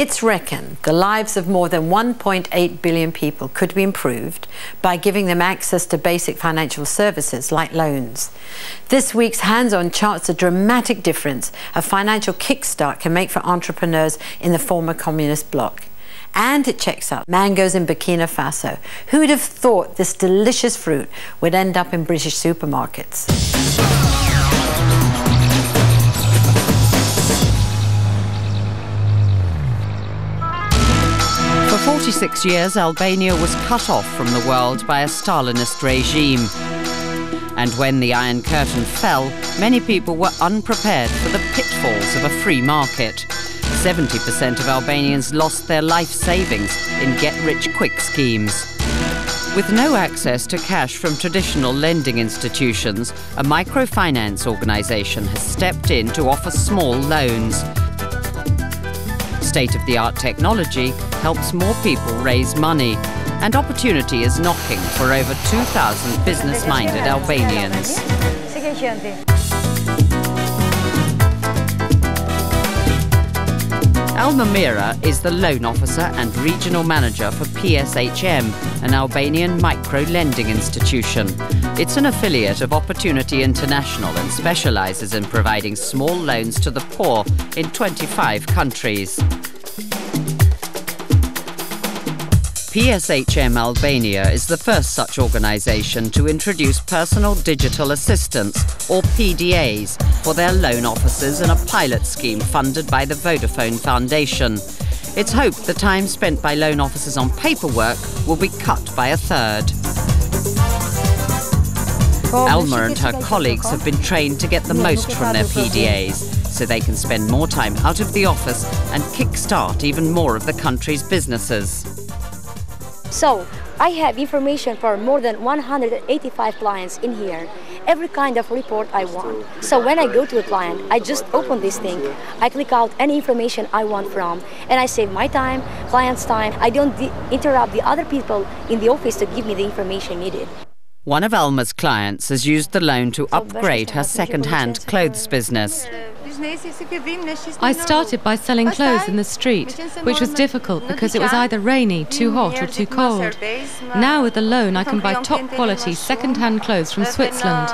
It's reckoned the lives of more than 1.8 billion people could be improved by giving them access to basic financial services like loans. This week's Hands-On charts a dramatic difference a financial kickstart can make for entrepreneurs in the former communist bloc. And it checks out mangoes in Burkina Faso. Who would have thought this delicious fruit would end up in British supermarkets? For 46 years, Albania was cut off from the world by a Stalinist regime. And when the Iron Curtain fell, many people were unprepared for the pitfalls of a free market. 70% of Albanians lost their life savings in get-rich-quick schemes. With no access to cash from traditional lending institutions, a microfinance organisation has stepped in to offer small loans. State-of-the-art technology helps more people raise money, and opportunity is knocking for over 2,000 business-minded Albanians. Elma Mira is the loan officer and regional manager for PSHM, an Albanian micro-lending institution. It's an affiliate of Opportunity International and specialises in providing small loans to the poor in 25 countries. PSHM Albania is the first such organisation to introduce personal digital assistants, or PDAs, for their loan officers in a pilot scheme funded by the Vodafone Foundation. It's hoped the time spent by loan officers on paperwork will be cut by a third. Elma and her colleagues have been trained to get the most from their PDAs, so they can spend more time out of the office and kick-start even more of the country's businesses. So, I have information for more than 185 clients in here. Every kind of report I want. So when I go to a client, I just open this thing. I click out any information I want from, and I save my time, client's time. I don't interrupt the other people in the office to give me the information needed. One of Elma's clients has used the loan to upgrade her second-hand clothes business. I started by selling clothes in the street, which was difficult because it was either rainy, too hot or too cold. Now with the loan I can buy top-quality second-hand clothes from Switzerland.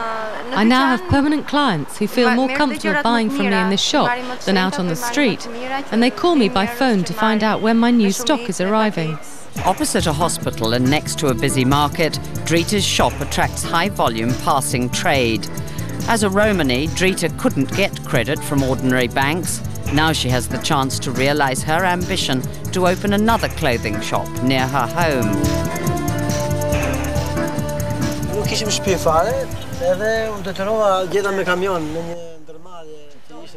I now have permanent clients who feel more comfortable buying from me in this shop than out on the street, and they call me by phone to find out when my new stock is arriving. Opposite a hospital and next to a busy market, Drita's shop attracts high-volume passing trade. As a Romani, Drita couldn't get credit from ordinary banks. Now she has the chance to realise her ambition to open another clothing shop near her home.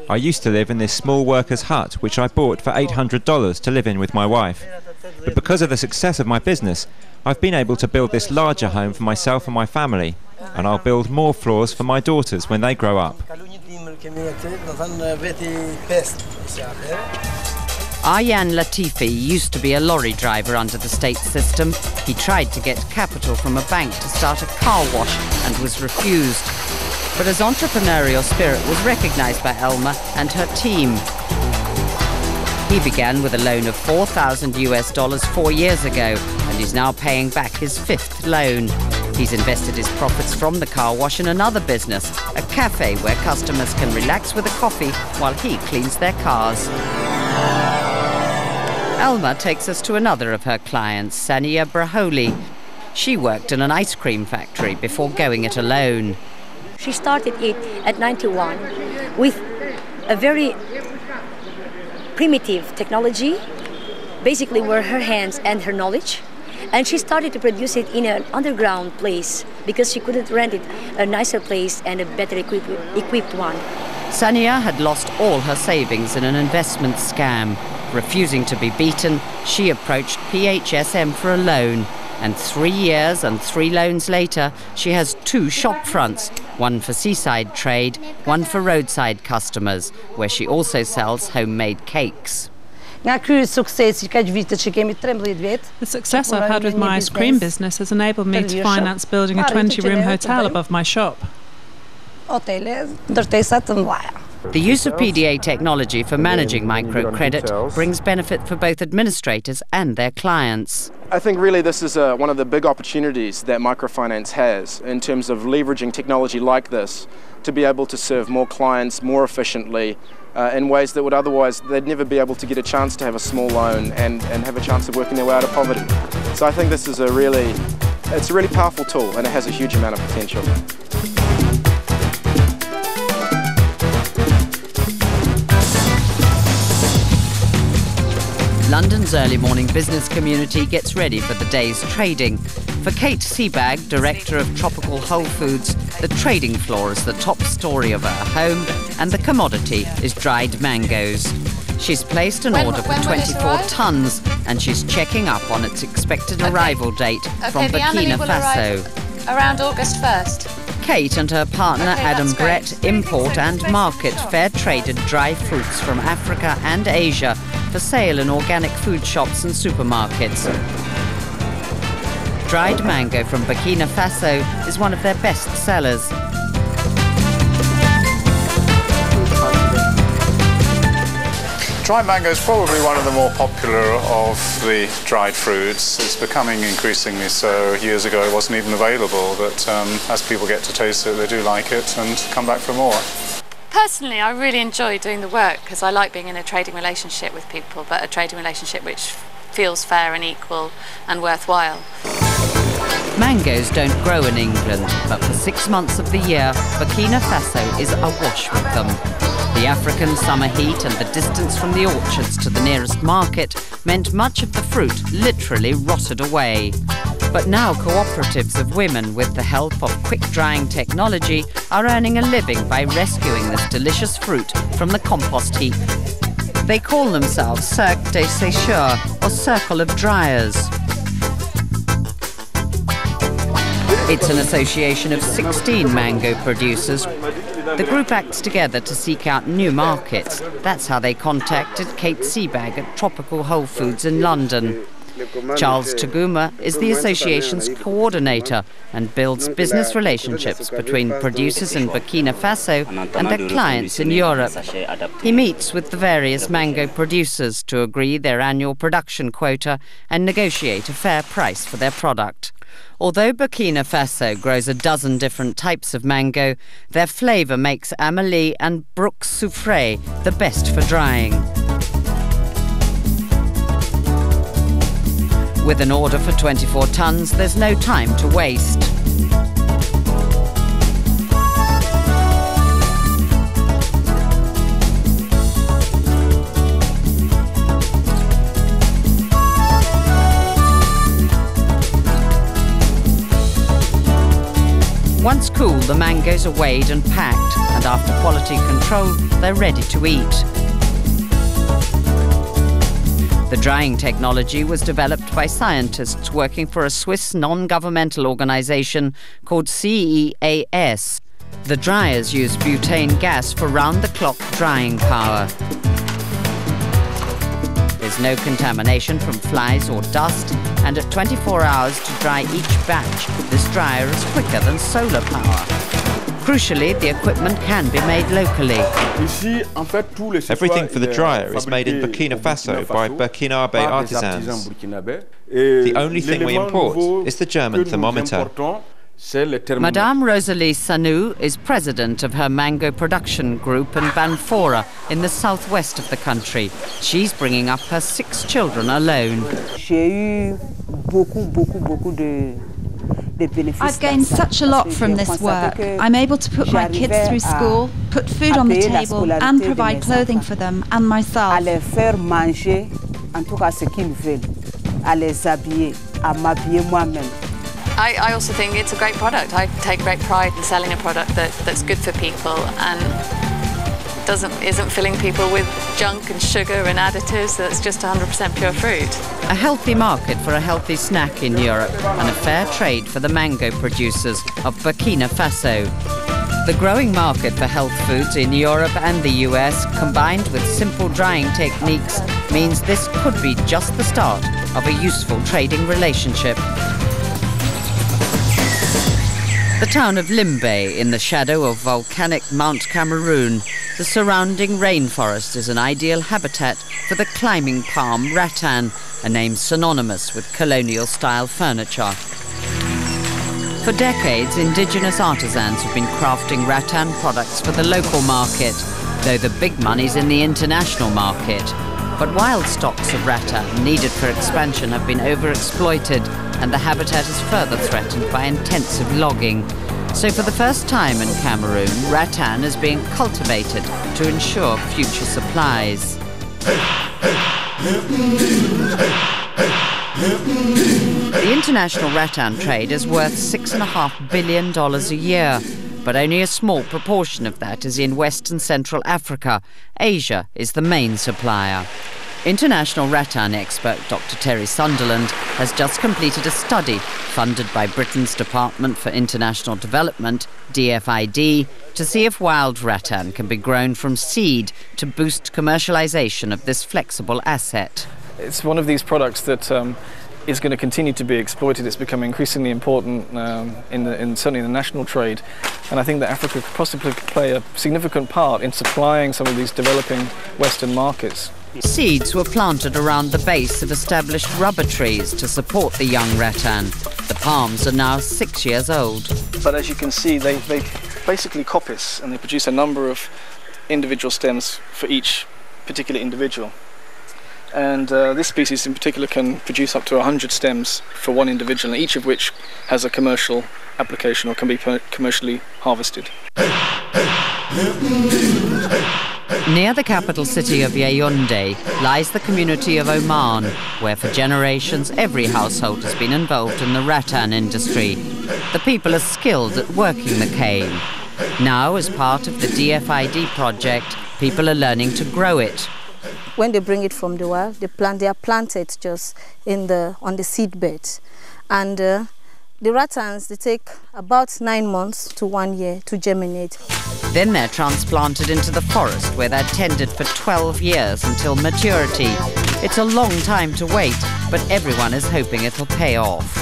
I used to live in this small worker's hut, which I bought for $800 to live in with my wife. But because of the success of my business, I've been able to build this larger home for myself and my family. And I'll build more floors for my daughters when they grow up. Aryan Latifi used to be a lorry driver under the state system. He tried to get capital from a bank to start a car wash and was refused. But his entrepreneurial spirit was recognised by Elma and her team. He began with a loan of $4,000 4 years ago, and is now paying back his 5th loan. He's invested his profits from the car wash in another business, a cafe where customers can relax with a coffee while he cleans their cars. Elma takes us to another of her clients, Sania Braholi. She worked in an ice cream factory before going it alone. She started it at 91 with a very primitive technology, basically were her hands and her knowledge. And she started to produce it in an underground place because she couldn't rent it a nicer place and a better equipped one. Sania had lost all her savings in an investment scam. Refusing to be beaten, she approached PHSM for a loan. And 3 years and 3 loans later, she has 2 shop fronts, one for seaside trade, one for roadside customers, where she also sells homemade cakes. The success I've had with my ice cream business has enabled me to finance building a 20-room hotel above my shop. The use of PDA technology for managing microcredit brings benefit for both administrators and their clients. I think really this is one of the big opportunities that microfinance has in terms of leveraging technology like this to be able to serve more clients more efficiently in ways that would otherwise they'd never be able to get a chance to have a small loan and have a chance of working their way out of poverty. So I think this is a really powerful tool, and it has a huge amount of potential. London's early morning business community gets ready for the day's trading. For Kate Seabag, director of Tropical Whole Foods, the trading floor is the top story of her home, and the commodity is dried mangoes. She's placed an order for 24 tonnes, and she's checking up on its expected arrival date from Burkina Faso. Around August 1st. Kate and her partner Adam Brett import and market fair-traded dry fruits from Africa and Asia for sale in organic food shops and supermarkets. Dried mango from Burkina Faso is one of their best sellers. Dried mango is probably one of the more popular of the dried fruits. It's becoming increasingly so. Years ago it wasn't even available, but as people get to taste it, they do like it and come back for more. Personally, I really enjoy doing the work because I like being in a trading relationship with people, but a trading relationship which feels fair and equal and worthwhile. Mangoes don't grow in England, but for 6 months of the year, Burkina Faso is awash with them. The African summer heat and the distance from the orchards to the nearest market meant much of the fruit literally rotted away. But now cooperatives of women, with the help of quick-drying technology, are earning a living by rescuing this delicious fruit from the compost heap. They call themselves Cercle des Sécheurs, or Circle of Dryers. It's an association of 16 mango producers. The group acts together to seek out new markets. That's how they contacted Kate Seabag at Tropical Whole Foods in London. Charles Taguma is the association's coordinator and builds business relationships between producers in Burkina Faso and their clients in Europe. He meets with the various mango producers to agree their annual production quota and negotiate a fair price for their product. Although Burkina Faso grows a dozen different types of mango, their flavour makes Amélie and Brook Soufré the best for drying. With an order for 24 tonnes, there's no time to waste. Once cool, the mangoes are weighed and packed, and after quality control, they're ready to eat. The drying technology was developed by scientists working for a Swiss non-governmental organisation called CEAS. The dryers use butane gas for round-the-clock drying power. There's no contamination from flies or dust, and at 24 hours to dry each batch, this dryer is quicker than solar power. Crucially, the equipment can be made locally. Everything for the dryer is made in Burkina Faso by Burkinabe artisans. The only thing we import is the German thermometer. Madame Rosalie Sanou is president of her mango production group in Banfora in the southwest of the country. She's bringing up her 6 children alone. I've gained such a lot from this work. I'm able to put my kids through school, put food on the table, and provide clothing for them and myself. I also think it's a great product. I take great pride in selling a product that's good for people and isn't filling people with junk and sugar and additives. That's just 100% pure fruit. A healthy market for a healthy snack in Europe, and a fair trade for the mango producers of Burkina Faso. The growing market for health foods in Europe and the US, combined with simple drying techniques, means this could be just the start of a useful trading relationship. The town of Limbe, in the shadow of volcanic Mount Cameroon, the surrounding rainforest is an ideal habitat for the climbing palm rattan, a name synonymous with colonial-style furniture. For decades, indigenous artisans have been crafting rattan products for the local market, though the big money's in the international market. But wild stocks of rattan needed for expansion have been overexploited, and the habitat is further threatened by intensive logging. So for the first time in Cameroon, rattan is being cultivated to ensure future supplies. The international rattan trade is worth $6.5 billion a year, but only a small proportion of that is in West and Central Africa. Asia is the main supplier. International rattan expert Dr. Terry Sunderland has just completed a study funded by Britain's Department for International Development, DFID, to see if wild rattan can be grown from seed to boost commercialisation of this flexible asset. It's one of these products that is going to continue to be exploited. It's becoming increasingly important certainly in the national trade, and I think that Africa could possibly play a significant part in supplying some of these developing Western markets. Seeds were planted around the base of established rubber trees to support the young rattan. The palms are now 6 years old. But as you can see, they basically coppice, and they produce a number of individual stems for each particular individual. And this species in particular can produce up to 100 stems for one individual, each of which has a commercial application or can be commercially harvested. Near the capital city of Yaoundé lies the community of Oman, where for generations every household has been involved in the rattan industry. The people are skilled at working the cane. Now, as part of the DFID project, people are learning to grow it. When they bring it from the wild, they are planted just on the seed bed, and the rattans, they take about 9 months to 1 year to germinate. Then they're transplanted into the forest, where they're tended for 12 years until maturity. It's a long time to wait, but everyone is hoping it'll pay off.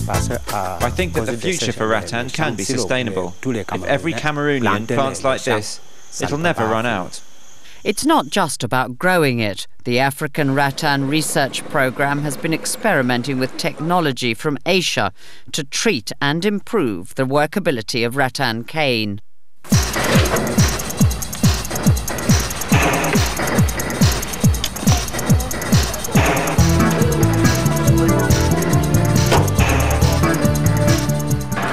I think that the future for rattan can be sustainable. If every Cameroonian plants like this, it'll never run out. It's not just about growing it. The African Rattan Research Programme has been experimenting with technology from Asia to treat and improve the workability of rattan cane.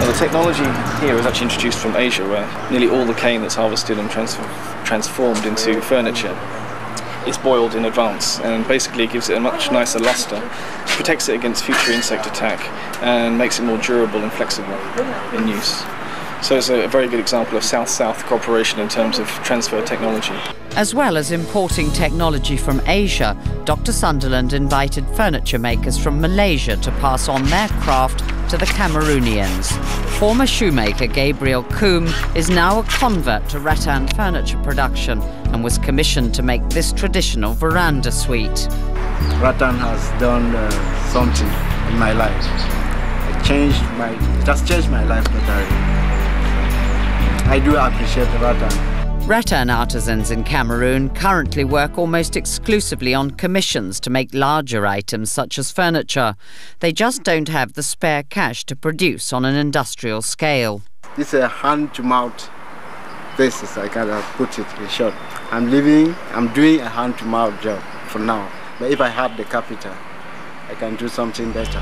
The technology here was actually introduced from Asia, where nearly all the cane that's harvested and transformed into furniture is boiled in advance, and basically gives it a much nicer luster, protects it against future insect attack, and makes it more durable and flexible in use. So it's a very good example of South-South cooperation in terms of transfer technology. As well as importing technology from Asia, Dr. Sunderland invited furniture makers from Malaysia to pass on their craft to the Cameroonians. Former shoemaker Gabriel Koum is now a convert to rattan furniture production and was commissioned to make this traditional veranda suite. Rattan has done something in my life. It has changed my life totally. I do appreciate the rattan. Rattan artisans in Cameroon currently work almost exclusively on commissions to make larger items such as furniture. They just don't have the spare cash to produce on an industrial scale. This is a hand-to-mouth basis, I gotta put it in short. I'm doing a hand-to-mouth job for now. But if I have the capital, I can do something better.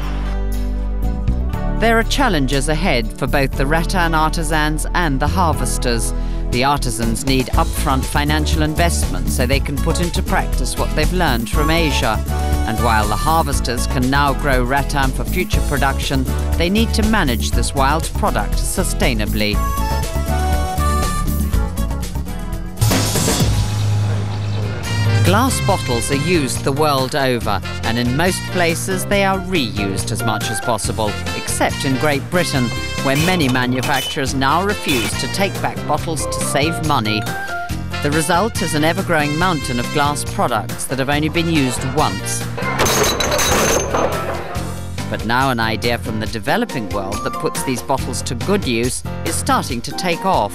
There are challenges ahead for both the rattan artisans and the harvesters. The artisans need upfront financial investment so they can put into practice what they've learned from Asia. And while the harvesters can now grow rattan for future production, they need to manage this wild product sustainably. Glass bottles are used the world over, and in most places they are reused as much as possible, except in Great Britain, where many manufacturers now refuse to take back bottles to save money. The result is an ever-growing mountain of glass products that have only been used once. But now an idea from the developing world that puts these bottles to good use is starting to take off.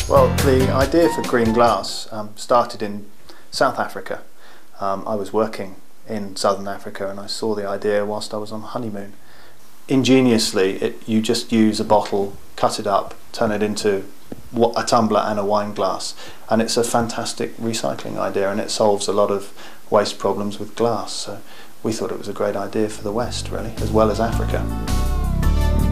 Well, the idea for green glass started in South Africa. I was working in Southern Africa and I saw the idea whilst I was on honeymoon. Ingeniously, you just use a bottle, cut it up, turn it into a tumbler and a wine glass, and it's a fantastic recycling idea, and it solves a lot of waste problems with glass. So we thought it was a great idea for the West, really, as well as Africa.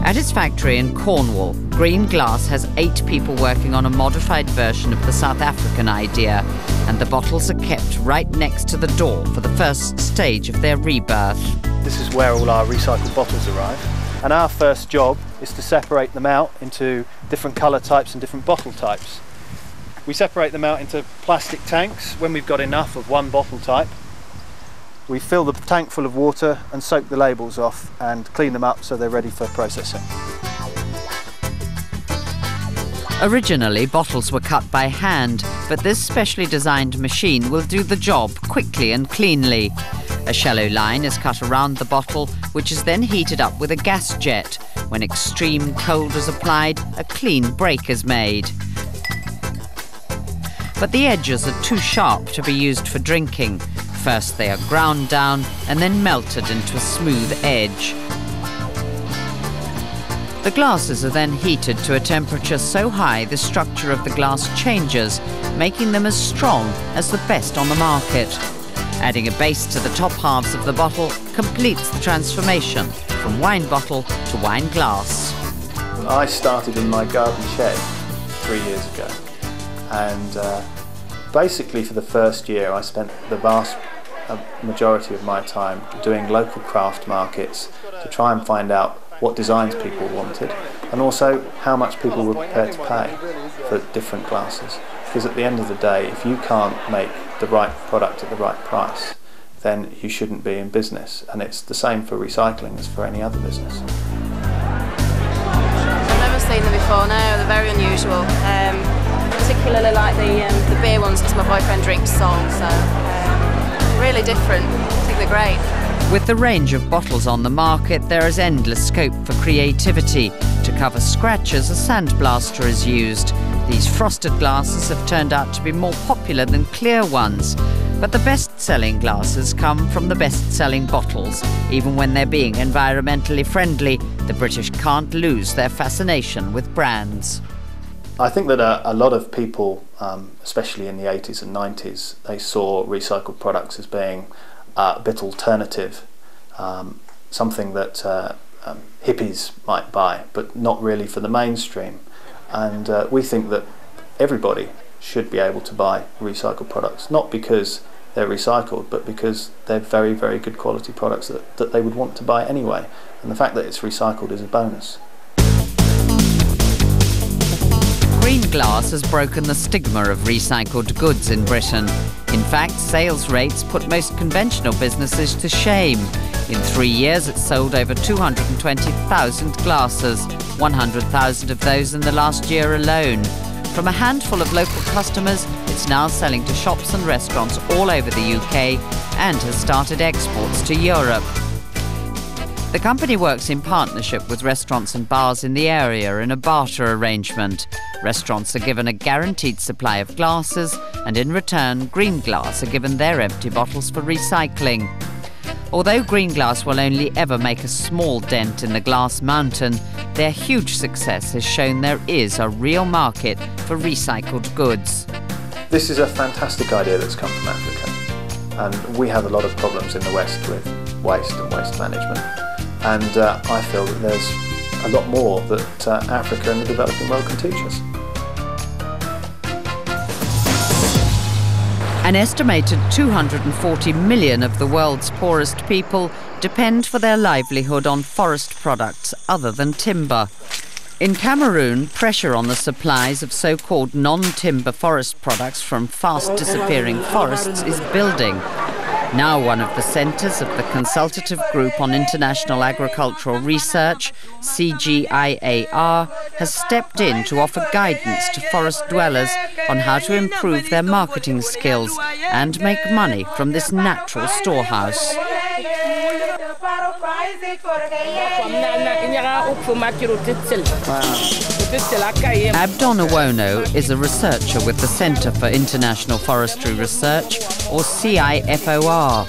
At its factory in Cornwall, Green Glass has 8 people working on a modified version of the South African idea, and the bottles are kept right next to the door for the first stage of their rebirth. This is where all our recycled bottles arrive, and our first job is to separate them out into different colour types and different bottle types. We separate them out into plastic tanks when we've got enough of one bottle type. We fill the tank full of water and soak the labels off and clean them up so they're ready for processing. Originally, bottles were cut by hand, but this specially designed machine will do the job quickly and cleanly. A shallow line is cut around the bottle, which is then heated up with a gas jet. When extreme cold is applied, a clean break is made. But the edges are too sharp to be used for drinking. First they are ground down and then melted into a smooth edge. The glasses are then heated to a temperature so high the structure of the glass changes, making them as strong as the best on the market. Adding a base to the top halves of the bottle completes the transformation from wine bottle to wine glass. I started in my garden shed 3 years ago, and basically for the first year I spent the vast majority of my time doing local craft markets to try and find out what designs people wanted and also how much people were prepared to pay for different glasses. Because at the end of the day, if you can't make the right product at the right price, then you shouldn't be in business. And it's the same for recycling as for any other business. I've never seen them before, no, they're very unusual. Particularly like the beer ones, because my boyfriend drinks Sol, so really different. I think they're great. With the range of bottles on the market, there is endless scope for creativity. To cover scratches, a sandblaster is used. These frosted glasses have turned out to be more popular than clear ones. But the best-selling glasses come from the best-selling bottles. Even when they're being environmentally friendly, the British can't lose their fascination with brands. I think that a lot of people, especially in the 80s and 90s, they saw recycled products as being a bit alternative, something that hippies might buy, but not really for the mainstream. And we think that everybody should be able to buy recycled products, not because they're recycled, but because they're very, very good quality products that they would want to buy anyway. And the fact that it's recycled is a bonus. Green glass has broken the stigma of recycled goods in Britain. In fact, sales rates put most conventional businesses to shame. In 3 years, it's sold over 220,000 glasses, 100,000 of those in the last year alone. From a handful of local customers, it's now selling to shops and restaurants all over the UK and has started exports to Europe. The company works in partnership with restaurants and bars in the area in a barter arrangement. Restaurants are given a guaranteed supply of glasses, and in return, Green Glass are given their empty bottles for recycling. Although Green Glass will only ever make a small dent in the glass mountain, their huge success has shown there is a real market for recycled goods. This is a fantastic idea that's come from Africa, and we have a lot of problems in the West with waste and waste management. And I feel that there's a lot more that Africa and the developing world can teach us. An estimated 240 million of the world's poorest people depend for their livelihood on forest products other than timber. In Cameroon, pressure on the supplies of so-called non-timber forest products from fast-disappearing forests is building. Now one of the centres of the Consultative Group on International Agricultural Research, CGIAR, has stepped in to offer guidance to forest dwellers on how to improve their marketing skills and make money from this natural storehouse. Abdon Awono is a researcher with the Centre for International Forestry Research, or CIFOR.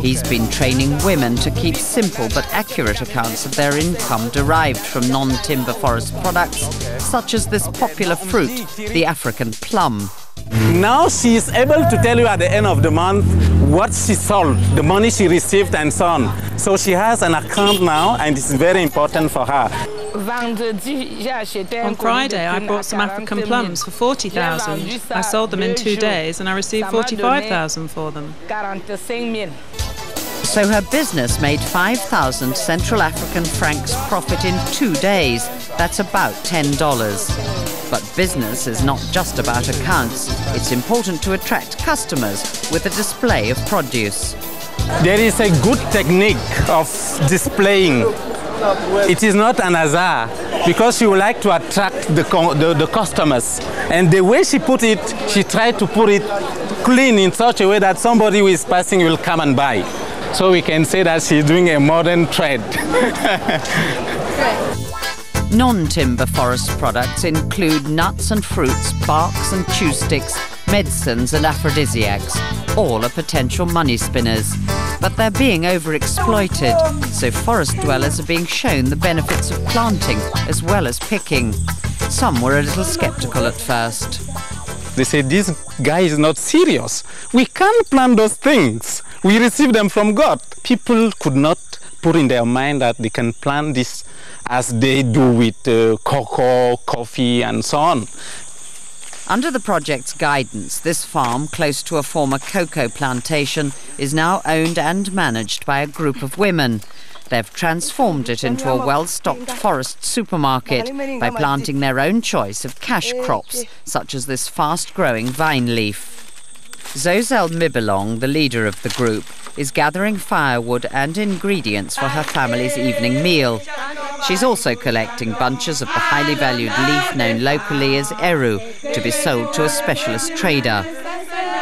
He's been training women to keep simple but accurate accounts of their income derived from non-timber forest products, such as this popular fruit, the African plum. Now she is able to tell you at the end of the month what she sold, the money she received and so on. So she has an account now and it's very important for her. On Friday I bought some African plums for 40,000. I sold them in 2 days and I received 45,000 for them. So her business made 5,000 Central African francs profit in 2 days. That's about $10. But business is not just about accounts. It's important to attract customers with a display of produce. There is a good technique of displaying. It is not an hazard, because she would like to attract the customers. And the way she put it, she tried to put it clean in such a way that somebody who is passing will come and buy. So we can say that she's doing a modern trade. Non-timber forest products include nuts and fruits, barks and chew sticks, medicines and aphrodisiacs. All are potential money spinners. But they're being overexploited, so forest dwellers are being shown the benefits of planting as well as picking. Some were a little sceptical at first. They say, this guy is not serious. We can't plant those things. We receive them from God. People could not put in their mind that they can plant this as they do with cocoa, coffee and so on. Under the project's guidance, this farm, close to a former cocoa plantation, is now owned and managed by a group of women. They've transformed it into a well-stocked forest supermarket by planting their own choice of cash crops, such as this fast-growing vine leaf. Zozel Mibilong, the leader of the group, is gathering firewood and ingredients for her family's evening meal. She's also collecting bunches of the highly valued leaf known locally as eru to be sold to a specialist trader.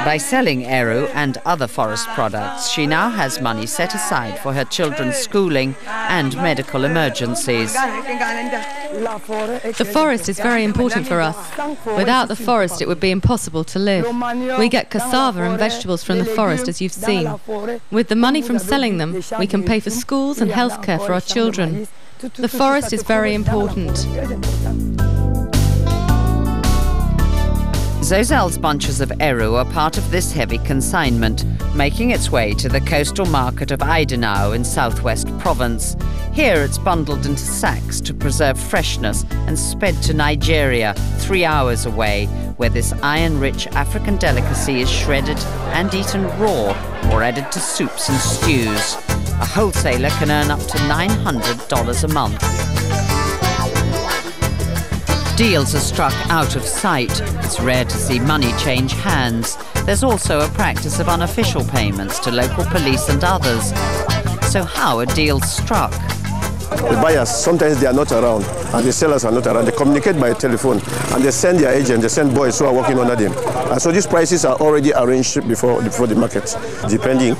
By selling eru and other forest products, she now has money set aside for her children's schooling and medical emergencies. The forest is very important for us. Without the forest, it would be impossible to live. We get cassava and vegetables from the forest, as you've seen. With the money from selling them, we can pay for schools and healthcare for our children. The forest is very important. Zozel's bunches of eru are part of this heavy consignment, making its way to the coastal market of Aidanau in southwest province. Here it's bundled into sacks to preserve freshness and sped to Nigeria, 3 hours away, where this iron-rich African delicacy is shredded and eaten raw or added to soups and stews. A wholesaler can earn up to $900 a month. Deals are struck out of sight. It's rare to see money change hands. There's also a practice of unofficial payments to local police and others. So how are deals struck? The buyers, sometimes they are not around, and the sellers are not around. They communicate by telephone, and they send their agent, they send boys who are working under them. And so these prices are already arranged before the market. Depending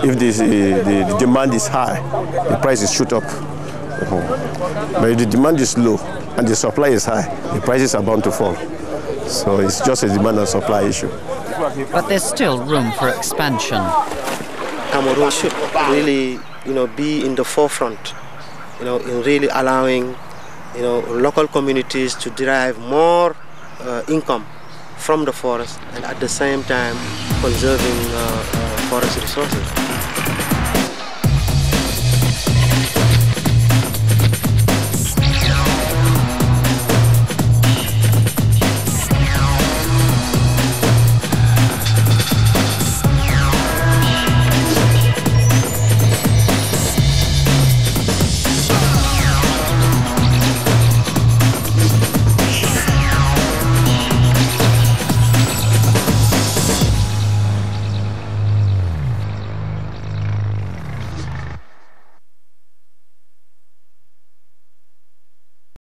if the demand is high, the prices shoot up. But if the demand is low and the supply is high, the prices are bound to fall. So it's just a demand and supply issue. But there's still room for expansion. Cameroon should really, be in the forefront, in really allowing, local communities to derive more income from the forest and at the same time conserving forest resources.